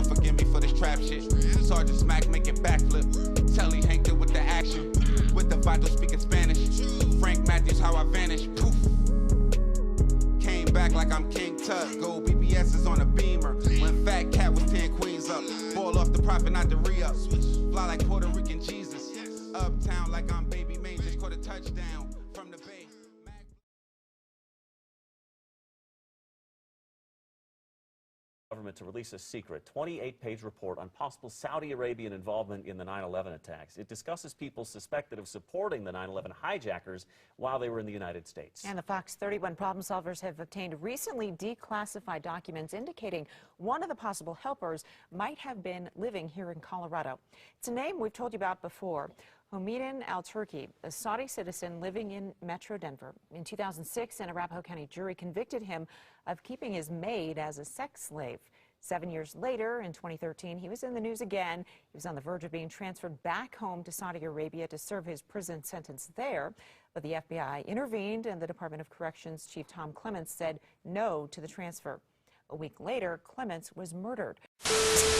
Lord forgive me for this trap shit. Sergeant Smack making backflip. Telly Hank did with the action. With the vital speaking Spanish. Frank Matthews, how I vanish. Poof. Came back like I'm King Tut. Gold BBS is on a beamer. When Fat Cat was 10 queens up. Ball off the profit, not the re-up. Fly like Puerto Rican Jesus. Uptown like I'm Baby Maine. Just caught a touchdown from the Bay. Government to release a secret 28-page report on possible Saudi Arabian involvement in the 9/11 attacks. It discusses people suspected of supporting the 9/11 hijackers while they were in the United States. And the Fox 31 problem solvers have obtained recently declassified documents indicating one of the possible helpers might have been living here in Colorado. It's a name we've told you about before. Homidin al-Turki, a Saudi citizen living in Metro Denver. In 2006, an Arapahoe County jury convicted him of keeping his maid as a sex slave. 7 years later, in 2013, he was in the news again. He was on the verge of being transferred back home to Saudi Arabia to serve his prison sentence there. But the FBI intervened, and the Department of Corrections Chief Tom Clements said no to the transfer. A week later, Clements was murdered.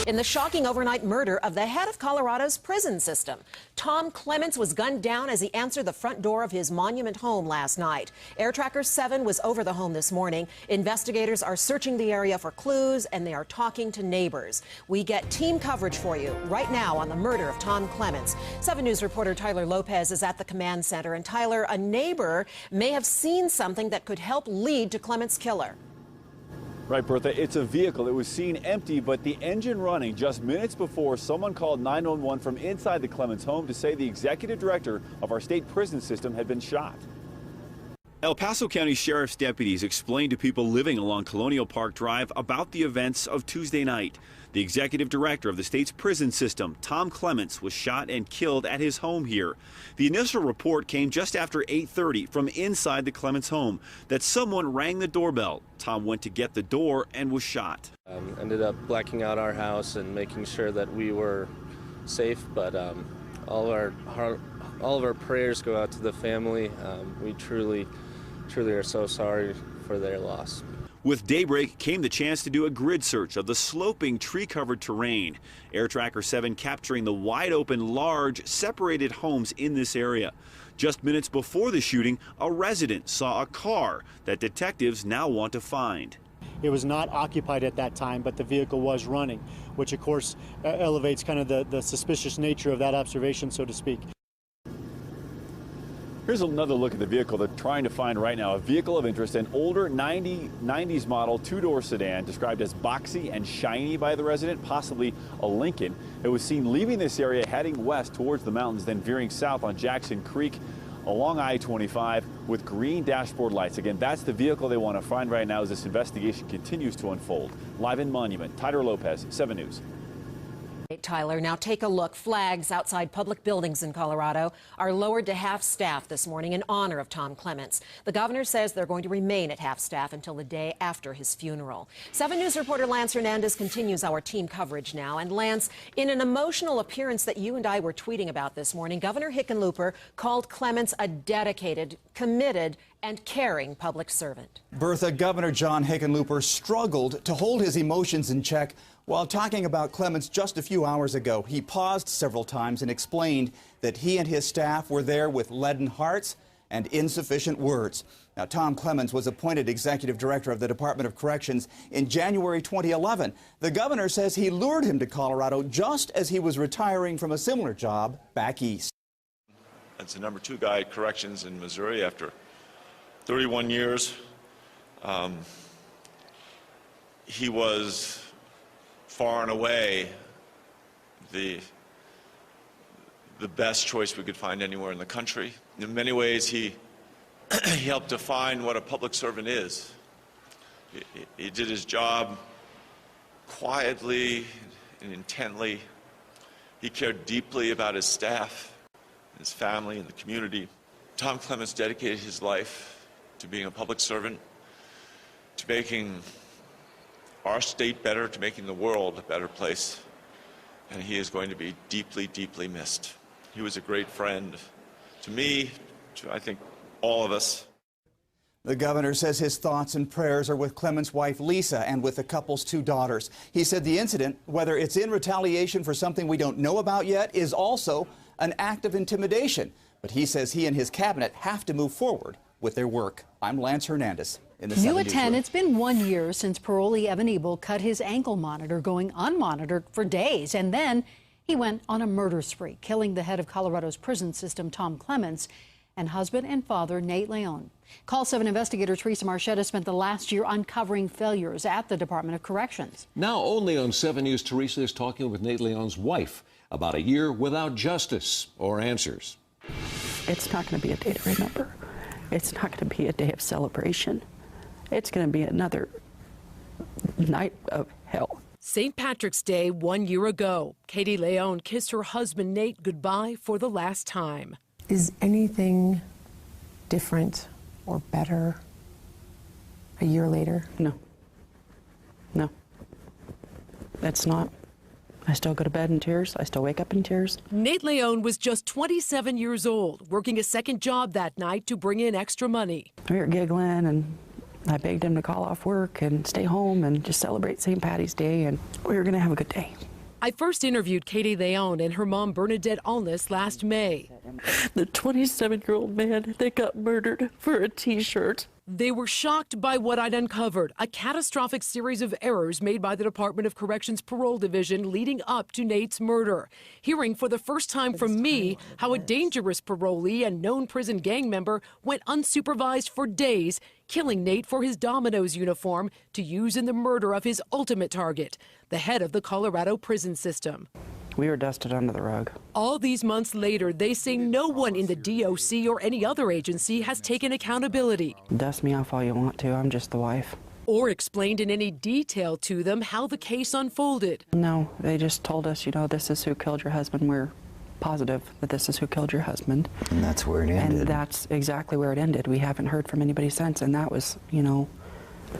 In the shocking overnight murder of the head of Colorado's prison system, Tom Clements was gunned down as he answered the front door of his Monument home last night. Air Tracker 7 was over the home this morning. Investigators are searching the area for clues, and they are talking to neighbors. We get team coverage for you right now on the murder of Tom Clements. 7 News reporter Tyler Lopez is at the command center. And Tyler, a neighbor may have seen something that could help lead to Clements' killer. Right, Bertha, it's a vehicle. It was seen empty, but the engine running just minutes before someone called 911 from inside the Clements home to say the executive director of our state prison system had been shot. El Paso County Sheriff's deputies explained to people living along Colonial Park Drive about the events of Tuesday night. The executive director of the state's prison system, Tom Clements, was shot and killed at his home here. The initial report came just after 8:30 from inside the Clements home that someone rang the doorbell. Tom went to get the door and was shot. Ended up blacking out our house and making sure that we were safe, but all of our prayers go out to the family. We truly are so sorry for their loss. With daybreak came the chance to do a grid search of the sloping, tree-covered terrain. Air Tracker 7 capturing the wide-open, large, separated homes in this area. Just minutes before the shooting, a resident saw a car that detectives now want to find. It was not occupied at that time, but the vehicle was running, which of course elevates kind of the suspicious nature of that observation, so to speak. Here's another look at the vehicle they're trying to find right now. A vehicle of interest, an older 90s model two-door sedan described as boxy and shiny by the resident, possibly a Lincoln. It was seen leaving this area heading west towards the mountains, then veering south on Jackson Creek along I-25 with green dashboard lights. Again, that's the vehicle they want to find right now as this investigation continues to unfold. Live in Monument, Tyler Lopez, 7 News. Tyler, now take a look. Flags outside public buildings in Colorado are lowered to half-staff this morning in honor of Tom Clements. The governor says they're going to remain at half-staff until the day after his funeral. 7 News reporter Lance Hernandez continues our team coverage now. And Lance, in an emotional appearance that you and I were tweeting about this morning, Governor Hickenlooper called Clements a dedicated, committed, and caring public servant. Bertha, Governor John Hickenlooper struggled to hold his emotions in check while talking about Clements just a few hours ago. He paused several times and explained that he and his staff were there with leaden hearts and insufficient words. Now, Tom Clements was appointed executive director of the Department of Corrections in January 2011. The governor says he lured him to Colorado just as he was retiring from a similar job back east. That's the #2 guy at Corrections in Missouri after 31 years. He was far and away the best choice we could find anywhere in the country. In many ways, he helped define what a public servant is. He did his job quietly and intently. He cared deeply about his staff, his family, and the community. Tom Clements dedicated his life to being a public servant, to making our state better, to making the world a better place. And he is going to be deeply, deeply missed. He was a great friend to me, to I think all of us. The governor says his thoughts and prayers are with Clements' wife, Lisa, and with the couple's 2 daughters. He said the incident, whether it's in retaliation for something we don't know about yet, is also an act of intimidation. But he says he and his cabinet have to move forward with their work. I'm Lance Hernandez in the 7 New at 10, Newsroom. it's been 1 year since parolee Ebel cut his ankle monitor, going unmonitored for days. And then he went on a murder spree, killing the head of Colorado's prison system, Tom Clements, and husband and father, Nate Leon. Call 7 investigator Teresa Marchetta spent the last year uncovering failures at the Department of Corrections. Now only on 7 News, Teresa is talking with Nate Leon's wife about a year without justice or answers. It's not going to be a day to remember. It's not going to be a day of celebration. It's going to be another night of hell. St. Patrick's Day 1 year ago, Katie Leon kissed her husband Nate goodbye for the last time. Is anything different or better a year later? No. No. It's not. I still go to bed in tears. I still wake up in tears. Nate Leon was just 27 years old, working a second job that night to bring in extra money. We were giggling, and I begged him to call off work and stay home and just celebrate St. Patty's Day, and we were going to have a good day. I first interviewed Katie Leon and her mom Bernadette Alness last May. The 27-year-old man that got murdered for a T-shirt. They were shocked by what I'd uncovered, a catastrophic series of errors made by the Department of Corrections Parole Division leading up to Nate's murder. Hearing for the first time from me how a dangerous parolee and known prison gang member went unsupervised for days, killing Nate for his Domino's uniform to use in the murder of his ultimate target, the head of the Colorado prison system. We were dusted under the rug. All these months later, they say no one in the DOC or any other agency has taken accountability. Dust me off all you want to. I'm just the wife. Or explained in any detail to them how the case unfolded. No, they just told us, you know, this is who killed your husband. We're positive that this is who killed your husband. And that's where it ended. And that's exactly where it ended. We haven't heard from anybody since, and that was, you know,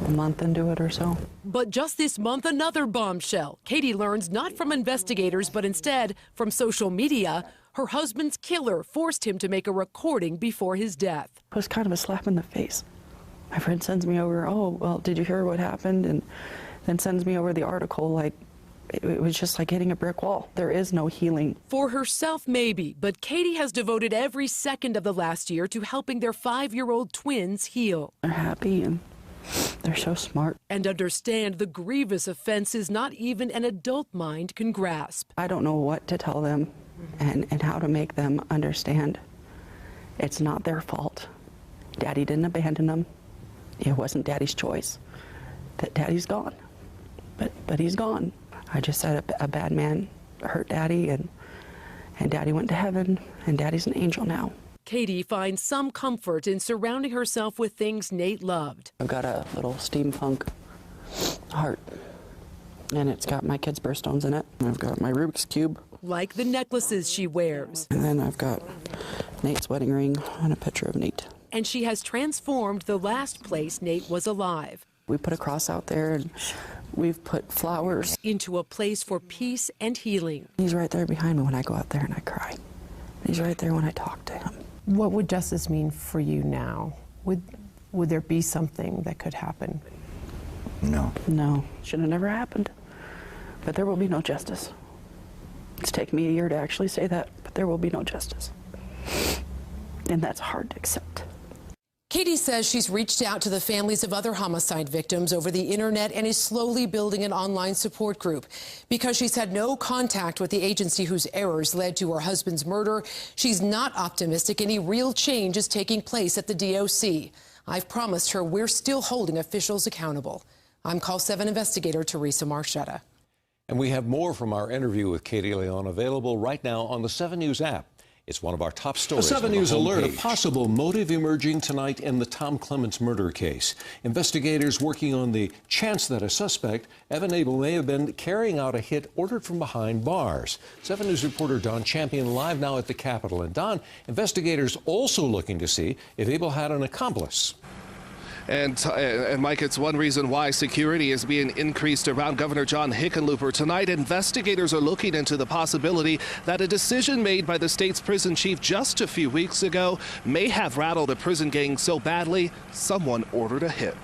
a month into it or so. But just this month, another bombshell. Katie learns not from investigators, but instead from social media. Her husband's killer forced him to make a recording before his death. It was kind of a slap in the face. My friend sends me over, oh, well, did you hear what happened? And then sends me over the article like it was just like hitting a brick wall. There is no healing. For herself, maybe, but Katie has devoted every second of the last year to helping their 5-year-old twins heal. They're happy and they're so smart. And understand the grievous offenses not even an adult mind can grasp. I don't know what to tell them and how to make them understand. It's not their fault. Daddy didn't abandon them. It wasn't Daddy's choice. That Daddy's gone. But he's gone. I just said a bad man hurt Daddy, and Daddy went to heaven, and Daddy's an angel now. Katie finds some comfort in surrounding herself with things Nate loved. I've got a little steampunk heart, and it's got my kids' birthstones in it. I've got my Rubik's Cube. Like the necklaces she wears. And then I've got Nate's wedding ring and a picture of Nate. And she has transformed the last place Nate was alive. We put a cross out there, and we've put flowers. Into a place for peace and healing. He's right there behind me when I go out there and I cry. He's right there when I talk to him. What would justice mean for you now? Would there be something that could happen? No. No, should have never happened. But there will be no justice. It's taken me a year to actually say that, but there will be no justice. And that's hard to accept. Katie says she's reached out to the families of other homicide victims over the internet and is slowly building an online support group. Because she's had no contact with the agency whose errors led to her husband's murder, she's not optimistic any real change is taking place at the DOC. I've promised her we're still holding officials accountable. I'm Call 7 investigator Teresa Marchetta. And we have more from our interview with Katie Leon available right now on the 7 News app. It's one of our top stories. A 7 News alert, a possible motive emerging tonight in the Tom Clements murder case. Investigators working on the chance that a suspect, Ebel, may have been carrying out a hit ordered from behind bars. 7 News reporter Don Champion live now at the Capitol. And Don, investigators also looking to see if Ebel had an accomplice. And Mike, it's one reason why security is being increased around Governor John Hickenlooper. Tonight, investigators are looking into the possibility that a decision made by the state's prison chief just a few weeks ago may have rattled a prison gang so badly, someone ordered a hit.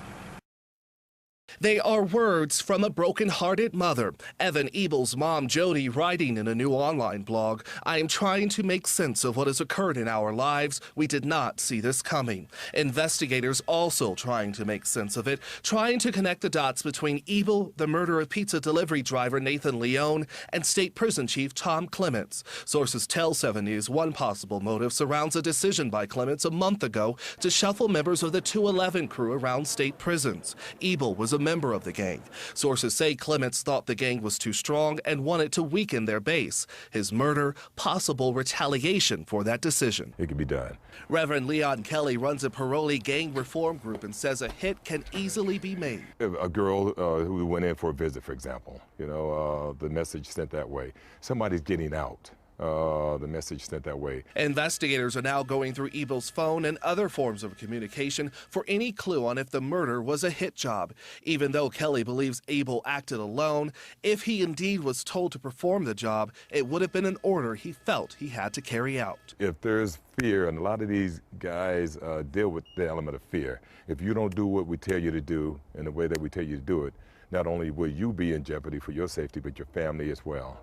They are words from a broken-hearted mother. Evan Ebel's mom, Jody, writing in a new online blog, "I am trying to make sense of what has occurred in our lives. We did not see this coming." Investigators also trying to make sense of it, trying to connect the dots between Ebel, the murder of pizza delivery driver Nathan Leone, and state prison chief Tom Clements. Sources tell 7 News one possible motive surrounds a decision by Clements a month ago to shuffle members of the 211 crew around state prisons. Ebel was a member of the gang. Sources say Clements thought the gang was too strong and wanted to weaken their base. His murder, possible retaliation for that decision. It could be done. Reverend Leon Kelly runs a parolee gang reform group and says a hit can easily be made. A girl who went in for a visit, for example, the message sent that way. Somebody's getting out. The message sent that way. Investigators are now going through Ebel's phone and other forms of communication for any clue on if the murder was a hit job. Even though Kelly believes Ebel acted alone, if he indeed was told to perform the job, it would have been an order he felt he had to carry out. If there's fear, and a lot of these guys deal with the element of fear, if you don't do what we tell you to do in the way that we tell you to do it, not only will you be in jeopardy for your safety, but your family as well.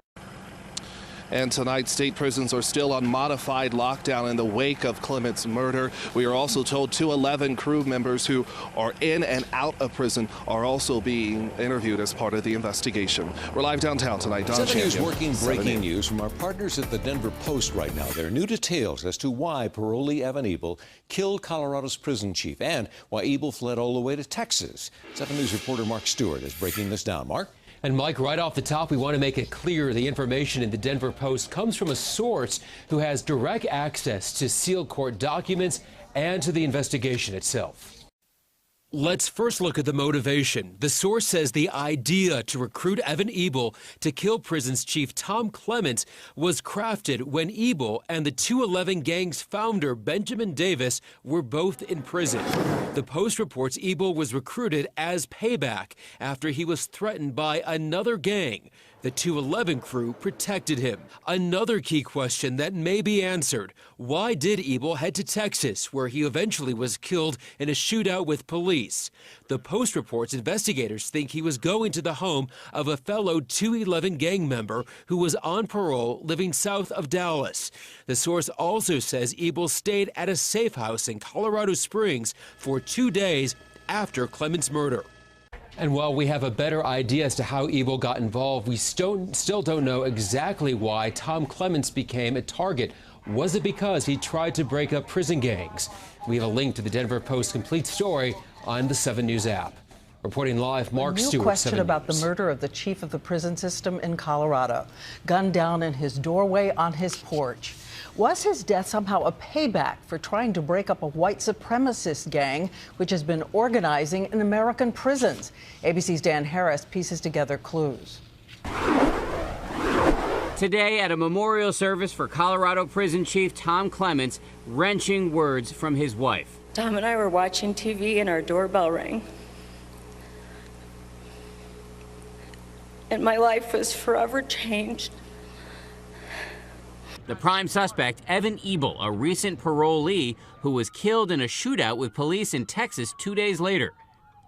And tonight, state prisons are still on modified lockdown in the wake of Clements' murder. We are also told 211 crew members who are in and out of prison are also being interviewed as part of the investigation. We're live downtown tonight. Don 7 News working breaking 7 news from our partners at the Denver Post right now. There are new details as to why parolee Evan Ebel killed Colorado's prison chief and why Ebel fled all the way to Texas. 7 News reporter Mark Stewart is breaking this down. Mark? And Mike, right off the top, we want to make it clear the information in the Denver Post comes from a source who has direct access to sealed court documents and to the investigation itself. Let's first look at the motivation. The source says the idea to recruit Evan Ebel to kill prison's chief Tom Clements was crafted when Ebel and the 211 gang's founder Benjamin Davis were both in prison. The Post reports Ebel was recruited as payback after he was threatened by another gang. The 211 crew protected him. Another key question that may be answered: why did Ebel head to Texas, where he eventually was killed in a shootout with police? The Post reports investigators think he was going to the home of a fellow 211 gang member who was on parole living south of Dallas. The source also says Ebel stayed at a safe house in Colorado Springs for 2 days after Clements' murder. And while we have a better idea as to how Ebel got involved, we still don't know exactly why Tom Clements became a target. Was it because he tried to break up prison gangs? We have a link to the Denver Post complete story on the 7 News app. Reporting live, Mark Stewart, 7 News. A new question about the murder of the chief of the prison system in Colorado, gunned down in his doorway on his porch. Was his death somehow a payback for trying to break up a white supremacist gang which has been organizing in American prisons? ABC's Dan Harris pieces together clues. Today, at a memorial service for Colorado prison chief Tom Clements, wrenching words from his wife. Tom and I were watching TV and our doorbell rang. And my life was forever changed. The prime suspect, Evan Ebel, a recent parolee who was killed in a shootout with police in Texas 2 days later.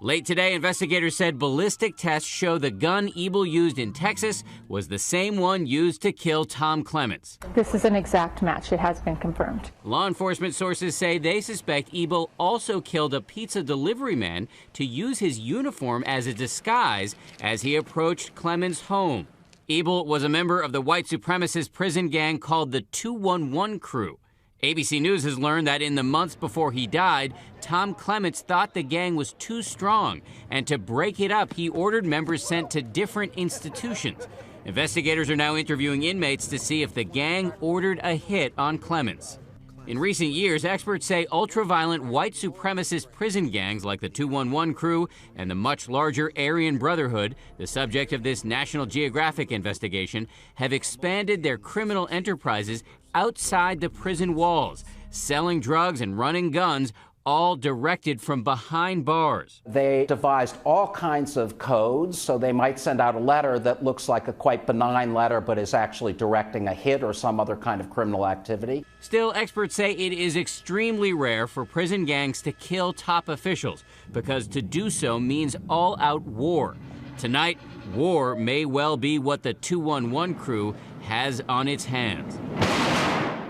Late today, investigators said ballistic tests show the gun Ebel used in Texas was the same one used to kill Tom Clements. This is an exact match. It has been confirmed. Law enforcement sources say they suspect Ebel also killed a pizza delivery man to use his uniform as a disguise as he approached Clements' home. Ebel was a member of the white supremacist prison gang called the 211 crew. ABC News has learned that in the months before he died, Tom Clements thought the gang was too strong, and to break it up, he ordered members sent to different institutions. Investigators are now interviewing inmates to see if the gang ordered a hit on Clements. In recent years, experts say ultra-violent white supremacist prison gangs like the 211 crew and the much larger Aryan Brotherhood, the subject of this National Geographic investigation, have expanded their criminal enterprises outside the prison walls, selling drugs and running guns all directed from behind bars. They devised all kinds of codes, so they might send out a letter that looks like a quite benign letter but is actually directing a hit or some other kind of criminal activity. Still, experts say it is extremely rare for prison gangs to kill top officials because to do so means all-out war. Tonight, war may well be what the 211 crew has on its hands.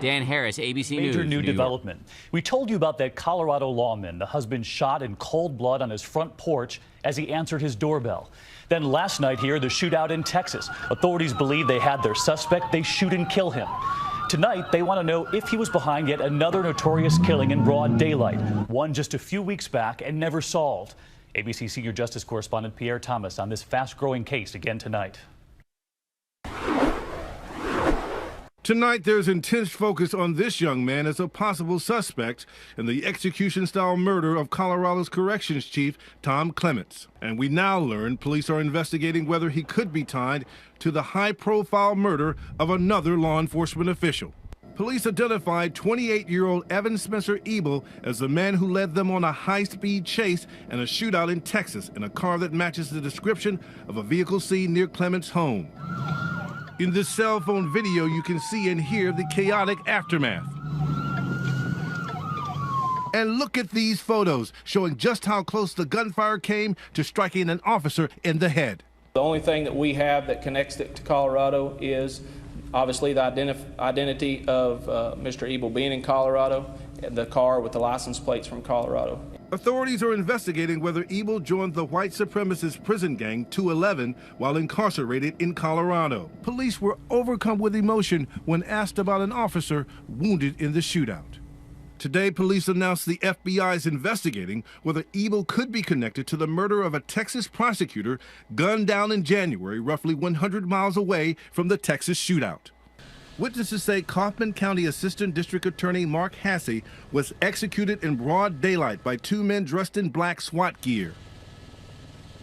Dan Harris, ABC News. Major new development. We told you about that Colorado lawman. The husband shot in cold blood on his front porch as he answered his doorbell. Then last night here, the shootout in Texas. Authorities believe they had their suspect. They shoot and kill him. Tonight, they want to know if he was behind yet another notorious killing in broad daylight, one just a few weeks back and never solved. ABC senior justice correspondent Pierre Thomas on this fast-growing case again tonight. Tonight, there's intense focus on this young man as a possible suspect in the execution-style murder of Colorado's corrections chief, Tom Clements. And we now learn police are investigating whether he could be tied to the high-profile murder of another law enforcement official. Police identified 28-year-old Evan Spencer Ebel as the man who led them on a high-speed chase and a shootout in Texas in a car that matches the description of a vehicle seen near Clements' home. In this cell phone video, you can see and hear the chaotic aftermath. And look at these photos, showing just how close the gunfire came to striking an officer in the head. The only thing that we have that connects it to Colorado is obviously the identity of Mr. Ebel being in Colorado, the car with the license plates from Colorado. Authorities are investigating whether Ebel joined the white supremacist prison gang 211 while incarcerated in Colorado. Police were overcome with emotion when asked about an officer wounded in the shootout. Today, police announced the FBI is investigating whether Ebel could be connected to the murder of a Texas prosecutor gunned down in January, roughly 100 miles away from the Texas shootout. Witnesses say Kaufman County Assistant District Attorney Mark Hasse was executed in broad daylight by two men dressed in black SWAT gear.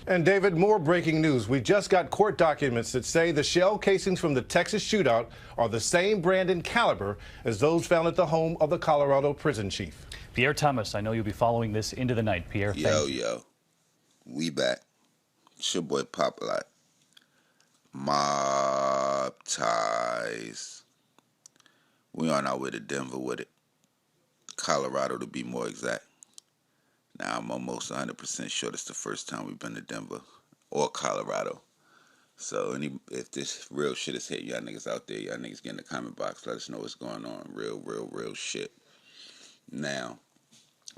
And David, more breaking news. We just got court documents that say the shell casings from the Texas shootout are the same brand and caliber as those found at the home of the Colorado prison chief. Pierre Thomas, I know you'll be following this into the night. Pierre, thank you. Yo, we back. It's your boy Popalot. Mobb ties. We on our way to Denver with it. Colorado to be more exact. Now I'm almost 100% sure it's the first time we've been to Denver or Colorado. So if this real shit is hit, y'all niggas out there, y'all niggas get in the comment box, let us know what's going on. Real shit. Now,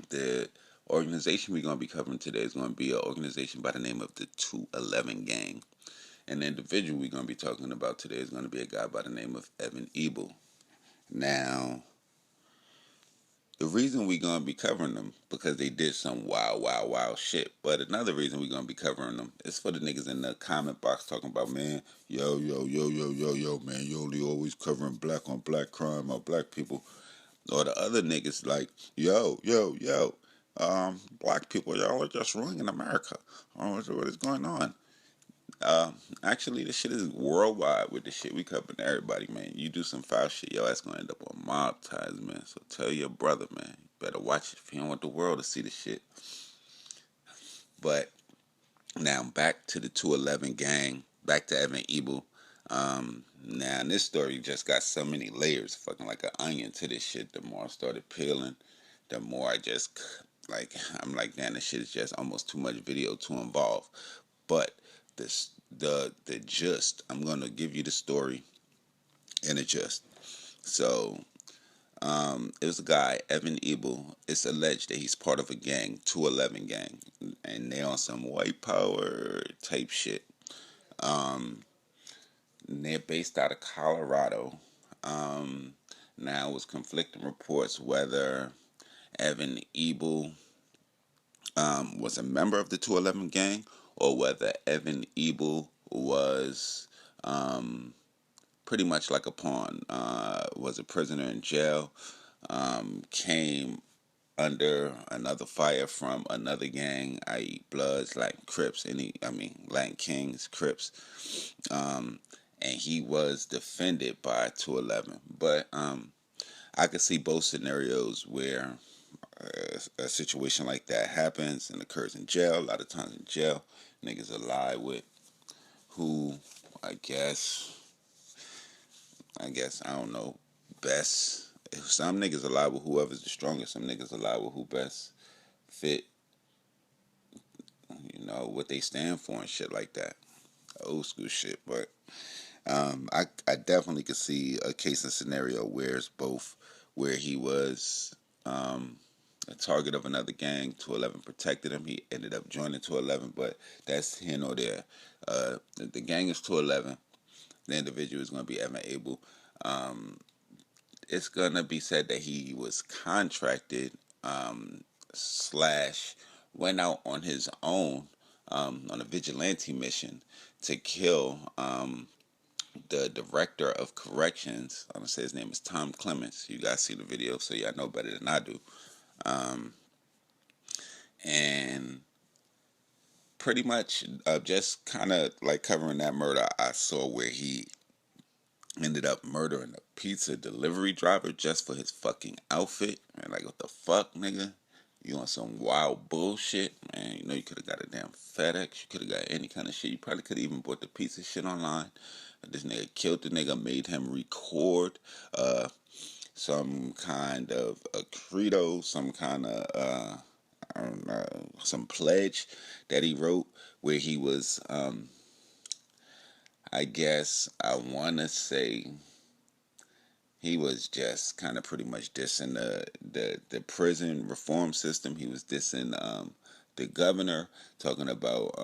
the organization we're going to be covering today is going to be an organization by the name of the 211 Gang. And the individual we're going to be talking about today is going to be a guy by the name of Evan Ebel. Now, the reason we're going to be covering them, because they did some wild shit. But another reason we're going to be covering them is for the niggas in the comment box talking about, man, yo, man, you only always covering black on black crime or black people. Or the other niggas like, yo, black people, y'all are just ruining America. What is going on? Actually, this shit is worldwide with the shit we covering everybody, man. You do some foul shit, your ass gonna end up on mob ties, man. So tell your brother, man, you better watch it if you don't want the world to see the shit. But now back to the 211 gang, back to Evan Ebel. Now this story just got so many layers, fucking like an onion to this shit. The more I started peeling, the more I just I'm like, damn, this shit is just almost too much video to involve. But the gist, I'm gonna give you the story in a gist. So it was a guy, Evan Ebel. It's alleged that he's part of a gang, 211 Gang, and they on some white power type shit. They're based out of Colorado. Now it was conflicting reports whether Evan Ebel was a member of the 211 Gang or whether Evan Ebel was pretty much like a pawn, was a prisoner in jail, came under another fire from another gang, i.e. Bloods, Latin Crips, Latin Kings, Crips, and he was defended by 211. But I could see both scenarios where a situation like that happens and occurs in jail, a lot of times in jail, niggas ally with who, I guess, I don't know, best. Some niggas ally with whoever's the strongest. Some niggas ally with who best fit, you know, what they stand for and shit like that. Old school shit. But I definitely could see a case and scenario where it's both, where he was a target of another gang. 211 protected him. He ended up joining 211, but that's here nor there. The gang is 211. The individual is going to be Ebel. It's going to be said that he was contracted / went out on his own on a vigilante mission to kill the director of corrections. I'm going to say his name is Tom Clements. You guys see the video, so y'all know better than I do. And pretty much just kind of like covering that murder, I saw where he ended up murdering a pizza delivery driver just for his fucking outfit. And like, what the fuck, nigga? You on some wild bullshit, man. You know you could have got a damn FedEx. You could have got any kind of shit. You probably could have even bought the pizza shit online. But this nigga killed the nigga, made him record some kind of a credo, some kind of I don't know, some pledge that he wrote where he was I guess I want to say he was just kind of pretty much dissing the prison reform system. He was dissing the governor, talking about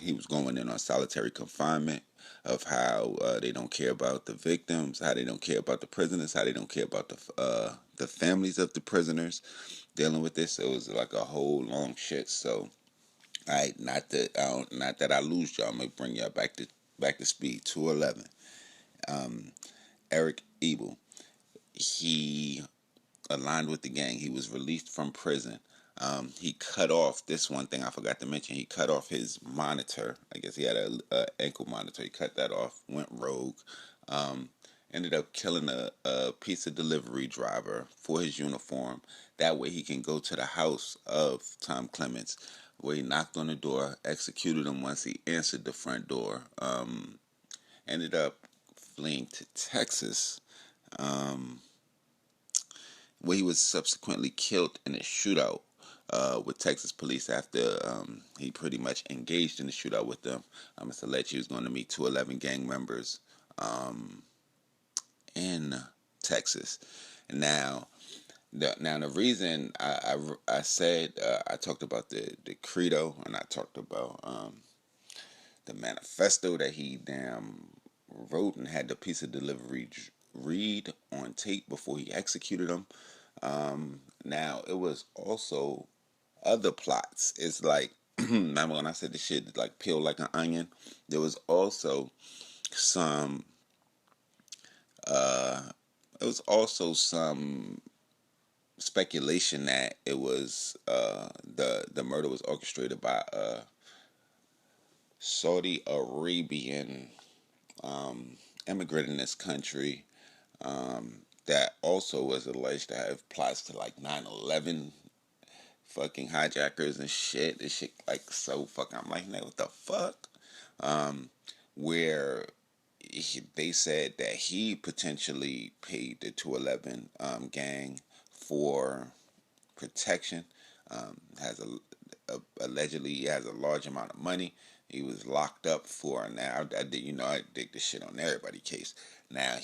he was going in on solitary confinement, of how they don't care about the victims, how they don't care about the prisoners, how they don't care about the families of the prisoners dealing with this. It was like a whole long shit. So, not that I lose y'all. I'm gonna bring y'all back to speed. 211. Ebel. He aligned with the gang. He was released from prison. He cut off, this one thing I forgot to mention, he cut off his monitor. I guess he had a ankle monitor. He cut that off, went rogue. Ended up killing a pizza delivery driver for his uniform. That way he can go to the house of Tom Clements, where he knocked on the door, executed him once he answered the front door. Ended up fleeing to Texas, where he was subsequently killed in a shootout with Texas police after he pretty much engaged in the shootout with them. Mr. Lecce was going to meet 211 gang members in Texas. And now the reason I said I talked about the credo, and I talked about the manifesto that he wrote and had the piece of delivery read on tape before he executed him. Now it was also other plots. It's like, remember when I said the shit like peeled like an onion? There was also some speculation that it was the murder was orchestrated by a Saudi Arabian immigrant in this country that also was alleged to have plots to like 9/11 fucking hijackers and shit. This shit like so fucking, I'm like, what the fuck? Where they said that he potentially paid the 211 gang for protection. Allegedly he has a large amount of money. He was locked up for, now I dig this shit on everybody's case. Now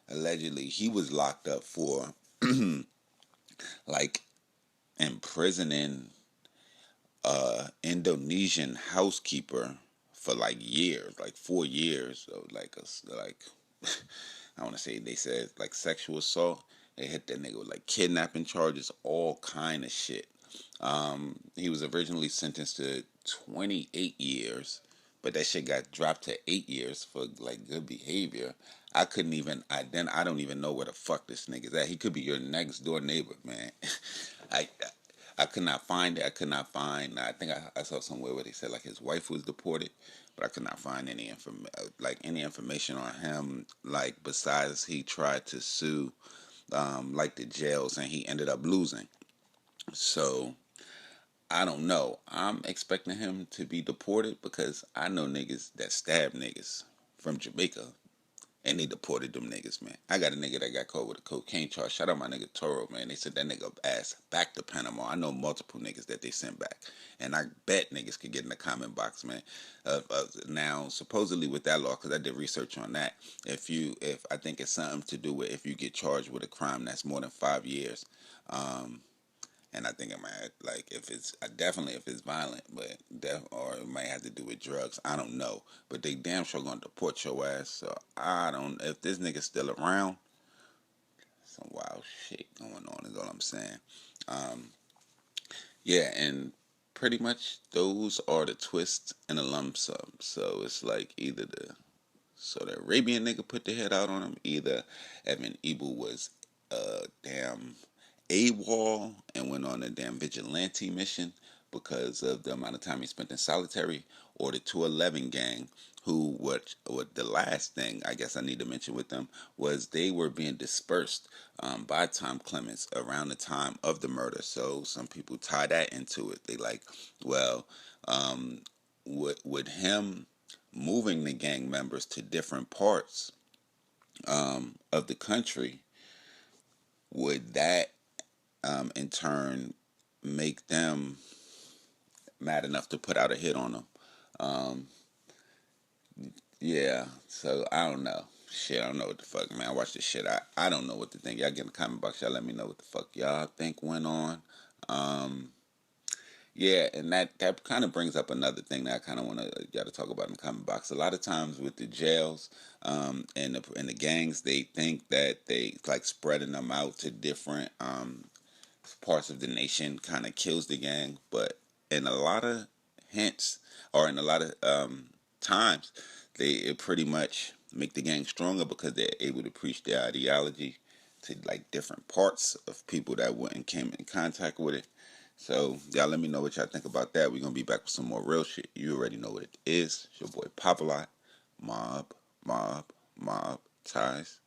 allegedly he was locked up for like imprisoning Indonesian housekeeper for like years, like 4 years. So like I want to say, they said like sexual assault. They hit that nigga with like kidnapping charges, all kind of shit. He was originally sentenced to 28 years, but that shit got dropped to 8 years for like good behavior. I don't even know where the fuck this nigga's at. He could be your next door neighbor, man. I could not find it. I think I saw somewhere where they said like his wife was deported, but I could not find any information on him. Like, besides he tried to sue like the jails, and he ended up losing. So I don't know. I'm expecting him to be deported because I know niggas that stab niggas from Jamaica, and they deported them niggas, man. I got a nigga that got caught with a cocaine charge. Shout out my nigga Toro, man. They sent that nigga ass back to Panama. I know multiple niggas that they sent back, and I bet niggas could get in the comment box, man. Now, supposedly with that law, because I did research on that, if I think it's something to do with if you get charged with a crime that's more than 5 years. And I think it might, like, if it's definitely if it's violent, but or it might have to do with drugs. I don't know, but they damn sure gonna deport your ass. So I don't. If this nigga's still around, some wild shit going on is all I'm saying. Yeah, and pretty much those are the twists and the lump sum. So it's like either the Arabian nigga put the head out on him, either Ebel was damn AWOL and went on a damn vigilante mission because of the amount of time he spent in solitary, or the 211 gang, who what the last thing I guess I need to mention with them was they were being dispersed by Tom Clements around the time of the murder. So some people tie that into it. They like, well, with him moving the gang members to different parts of the country, would that in turn make them mad enough to put out a hit on them? Yeah, so I don't know. Shit, I don't know what the fuck, man. I watched this shit. I don't know what to think. Y'all get in the comment box. Y'all let me know what the fuck y'all think went on. Yeah, and that kind of brings up another thing that I kind of want y'all to talk about in the comment box. A lot of times with the jails and the gangs, they think that they like spreading them out to different parts of the nation kind of kills the gang, but in a lot of hints or in a lot of times, it pretty much make the gang stronger because they're able to preach their ideology to like different parts of people that wouldn't came in contact with it. So y'all let me know what y'all think about that. We're gonna be back with some more real shit. You already know what it is. It's your boy Popalot, Mobb, Ties.